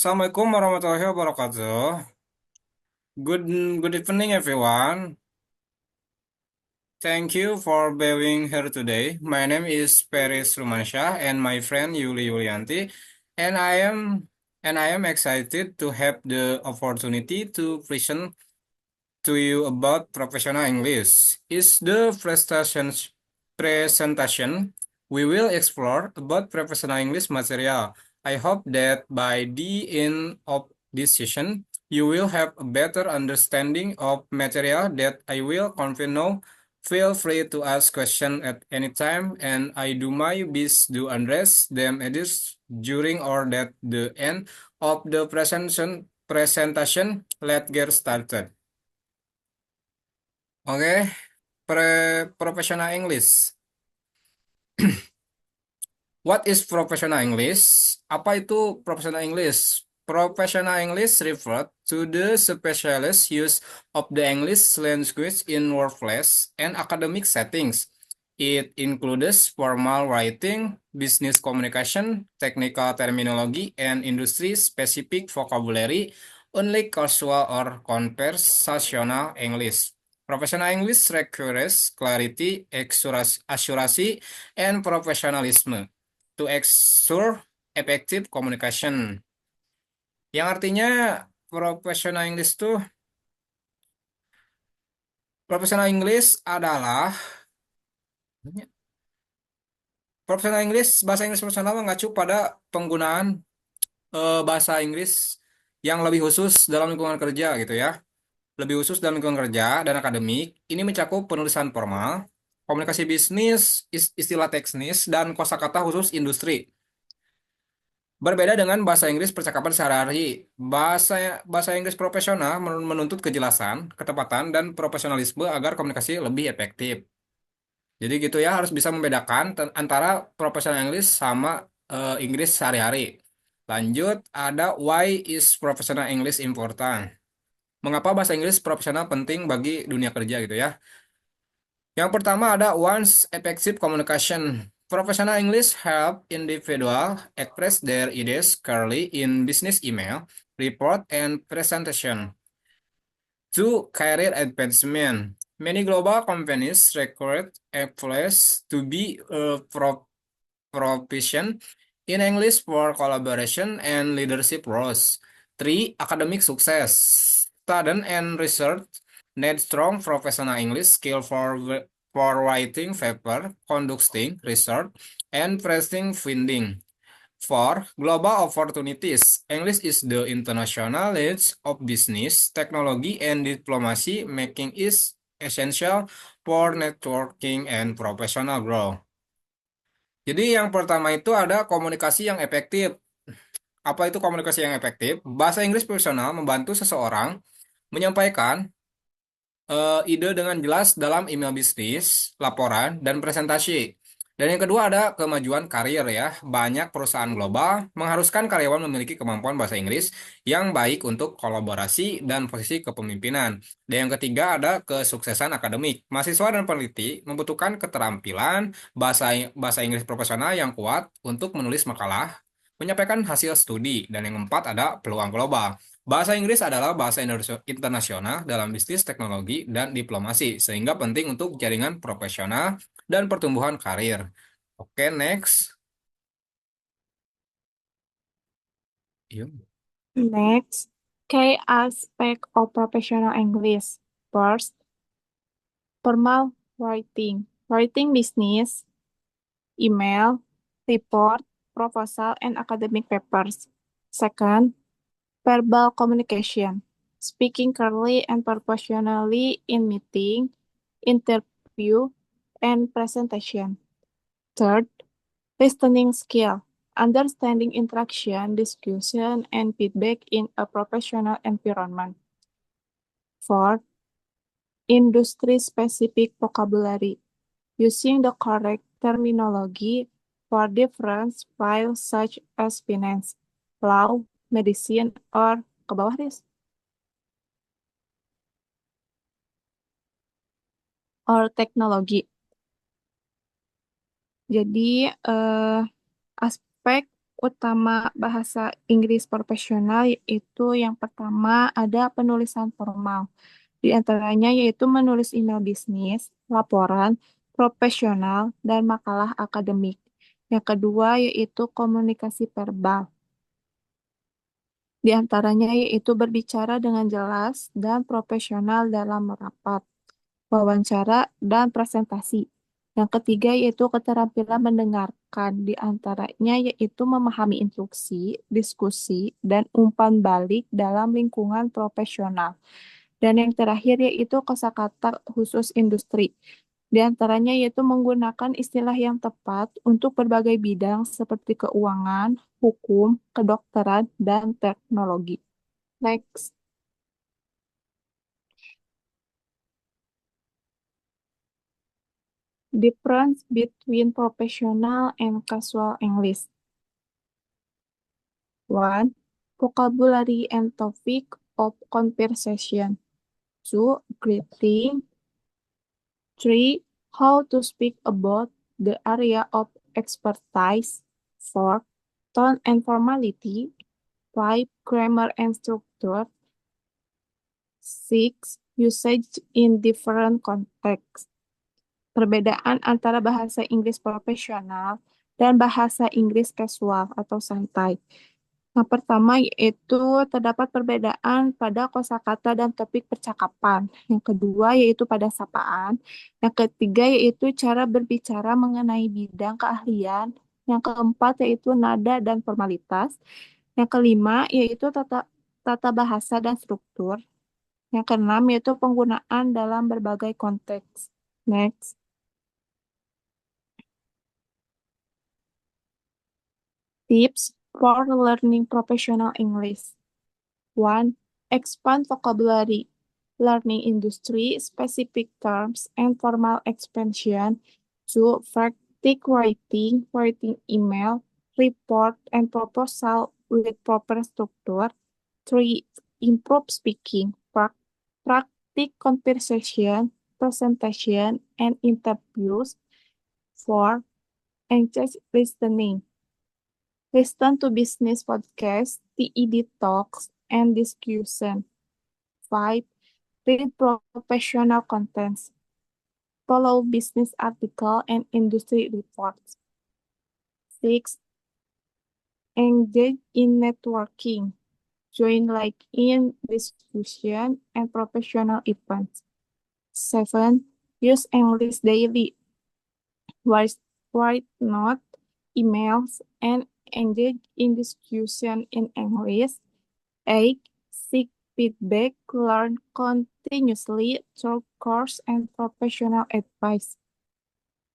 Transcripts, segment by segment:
Assalamualaikum warahmatullahi wabarakatuh. Good good evening everyone. Thank you for being here today. My name is Peris Rumansyah and my friend Yuli Yulianti, and I am excited to have the opportunity to present to you about professional English. Is the presentation we will explore about professional English material. I hope that by the end of this session, you will have a better understanding of material that I will convey now. Feel free to ask questions at any time, and I do my best to address them either during or at the end of the presentation. Let's get started. Oke, professional English. What is professional English? Apa itu professional English? Professional English refer to the specialist use of the English language in workplace and academic settings. It includes formal writing, business communication, technical terminology, and industry-specific vocabulary, unlike casual or conversational English. Professional English requires clarity, accuracy, and professionalism to ensure effective communication. Yang artinya professional English tuh professional English adalah professional English bahasa Inggris profesional mengacu pada penggunaan bahasa Inggris yang lebih khusus dalam lingkungan kerja gitu ya. Lebih khusus dalam lingkungan kerja dan akademik. Ini mencakup penulisan formal, komunikasi bisnis, istilah teknis dan kosakata khusus industri. Berbeda dengan bahasa Inggris percakapan sehari-hari, bahasa Inggris profesional menuntut kejelasan, ketepatan, dan profesionalisme agar komunikasi lebih efektif. Jadi gitu ya, harus bisa membedakan antara profesional English sama Inggris sehari-hari. Lanjut, ada why is professional English important? Mengapa bahasa Inggris profesional penting bagi dunia kerja gitu ya? Yang pertama ada once effective communication. Professional English help individual express their ideas clearly in business email, report, and presentation. Two, career advancement. Many global companies require employees to be proficient in English for collaboration and leadership roles. Three, academic success. Student and research need strong professional English skill for writing paper, conducting research, and presenting finding. For global opportunities, English is the international language of business, technology, and diplomacy, making it essential for networking and professional growth. Jadi yang pertama itu ada komunikasi yang efektif. Apa itu komunikasi yang efektif? Bahasa Inggris profesional membantu seseorang menyampaikan ide dengan jelas dalam email bisnis, laporan, dan presentasi. Dan yang kedua ada kemajuan karir ya. Banyak perusahaan global mengharuskan karyawan memiliki kemampuan bahasa Inggris yang baik untuk kolaborasi dan posisi kepemimpinan. Dan yang ketiga ada kesuksesan akademik. Mahasiswa dan peneliti membutuhkan keterampilan bahasa Inggris profesional yang kuat untuk menulis makalah, menyampaikan hasil studi. Dan yang keempat ada peluang global. Bahasa Inggris adalah bahasa internasional dalam bisnis, teknologi, dan diplomasi, sehingga penting untuk jaringan profesional dan pertumbuhan karir. Oke, next. Yuk. Next, key aspect of professional English. First, formal writing. Writing business, email, report, proposal, and academic papers. Second, verbal communication. Speaking clearly and proportionally in meeting, interview, and presentation. Third, listening skill. Understanding interaction, discussion, and feedback in a professional environment. Fourth, industry-specific vocabulary. Using the correct terminology for different fields such as finance, law, medicine, or ke bawah, Riz? Or technology. Jadi, aspek utama bahasa Inggris profesional yaitu yang pertama ada penulisan formal. Di antaranya yaitu menulis email bisnis, laporan, profesional, dan makalah akademik. Yang kedua yaitu komunikasi verbal. Di antaranya yaitu berbicara dengan jelas dan profesional dalam rapat, wawancara, dan presentasi. Yang ketiga yaitu keterampilan mendengarkan, di antaranya yaitu memahami instruksi, diskusi, dan umpan balik dalam lingkungan profesional. Dan yang terakhir yaitu kosakata khusus industri. Di antaranya yaitu menggunakan istilah yang tepat untuk berbagai bidang seperti keuangan, hukum, kedokteran, dan teknologi. Next, difference between professional and casual English. 1. Vocabulary and topic of conversation. 2. Greeting. 3. How to speak about the area of expertise. 4. Tone and formality. 5. Grammar and structure. 6. Usage in different contexts. Perbedaan antara bahasa Inggris profesional dan bahasa Inggris casual atau santai. Yang pertama yaitu terdapat perbedaan pada kosakata dan topik percakapan. Yang kedua yaitu pada sapaan. Yang ketiga yaitu cara berbicara mengenai bidang keahlian. Yang keempat yaitu nada dan formalitas. Yang kelima yaitu tata bahasa dan struktur. Yang keenam yaitu penggunaan dalam berbagai konteks. Next. Tips for learning professional English. 1. Expand vocabulary. Learning industry specific terms and formal expansion. 2. Practice writing, writing email, report, and proposal with proper structure. 3. Improve speaking. Practice conversation, presentation, and interviews. 4. Engage listening. Listen to business podcasts, TED talks, and discussion. 5. Read professional contents. Follow business article and industry reports. 6. Engage in networking. Join in discussion and professional events. 7. Use English daily. Write notes, emails, and engage in discussion in English. 8. Seek feedback, learn continuously through course and professional advice.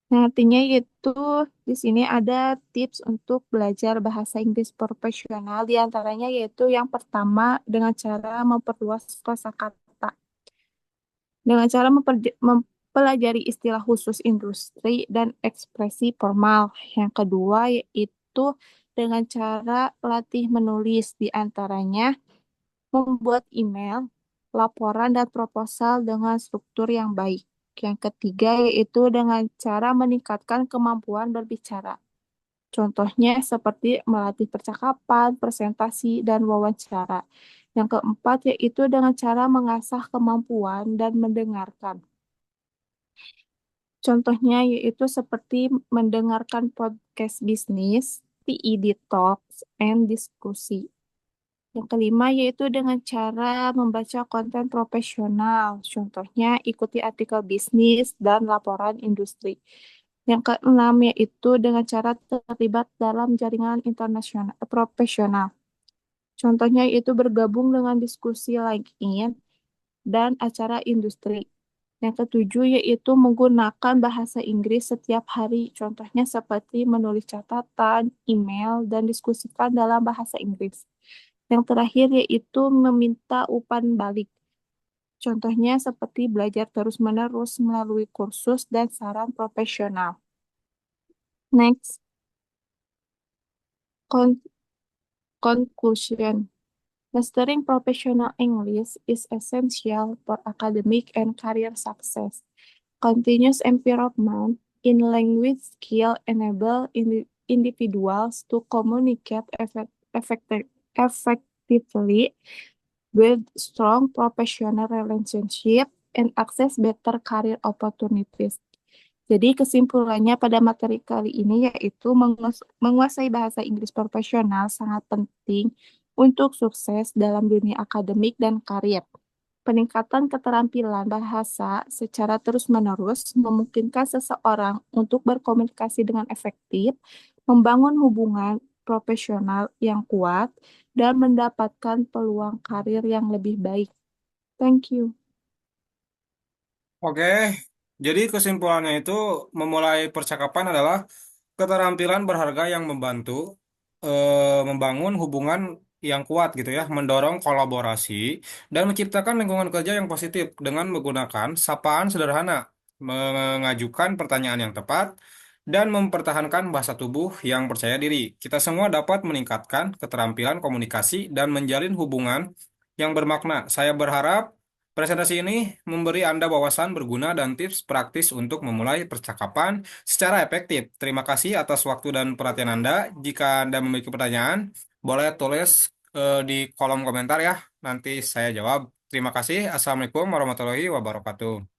Nah, artinya yaitu di sini ada tips untuk belajar bahasa Inggris profesional, di antaranya yaitu yang pertama dengan cara memperluas kosakata. Dengan cara mempelajari istilah khusus industri dan ekspresi formal. Yang kedua yaitu dengan cara latih menulis, di antaranya membuat email, laporan, dan proposal dengan struktur yang baik. Yang ketiga yaitu dengan cara meningkatkan kemampuan berbicara. Contohnya seperti melatih percakapan, presentasi, dan wawancara. Yang keempat yaitu dengan cara mengasah kemampuan dan mendengarkan. Contohnya yaitu seperti mendengarkan podcast bisnis, TED Talks, and diskusi. Yang kelima yaitu dengan cara membaca konten profesional. Contohnya ikuti artikel bisnis dan laporan industri. Yang keenam yaitu dengan cara terlibat dalam jaringan internasional profesional. Contohnya yaitu bergabung dengan diskusi LinkedIn dan acara industri. Yang ketujuh yaitu menggunakan bahasa Inggris setiap hari. Contohnya seperti menulis catatan, email, dan diskusikan dalam bahasa Inggris. Yang terakhir yaitu meminta umpan balik. Contohnya seperti belajar terus-menerus melalui kursus dan saran profesional. Next, conclusion. Mastering professional English is essential for academic and career success. Continuous improvement in language skill enable individuals to communicate effectively, build strong professional relationship, and access better career opportunities. Jadi kesimpulannya pada materi kali ini yaitu menguasai bahasa Inggris profesional sangat penting untuk sukses dalam dunia akademik dan karir. Peningkatan keterampilan bahasa secara terus-menerus memungkinkan seseorang untuk berkomunikasi dengan efektif, membangun hubungan profesional yang kuat, dan mendapatkan peluang karir yang lebih baik. Thank you. Oke, jadi kesimpulannya itu memulai percakapan adalah keterampilan berharga yang membantu membangun hubungan yang kuat gitu ya, mendorong kolaborasi dan menciptakan lingkungan kerja yang positif dengan menggunakan sapaan sederhana, mengajukan pertanyaan yang tepat, dan mempertahankan bahasa tubuh yang percaya diri. Kita semua dapat meningkatkan keterampilan komunikasi dan menjalin hubungan yang bermakna. Saya berharap presentasi ini memberi Anda wawasan berguna dan tips praktis untuk memulai percakapan secara efektif. Terima kasih atas waktu dan perhatian Anda. Jika Anda memiliki pertanyaan, boleh tulis di kolom komentar ya. Nanti saya jawab. Terima kasih. Assalamualaikum warahmatullahi wabarakatuh.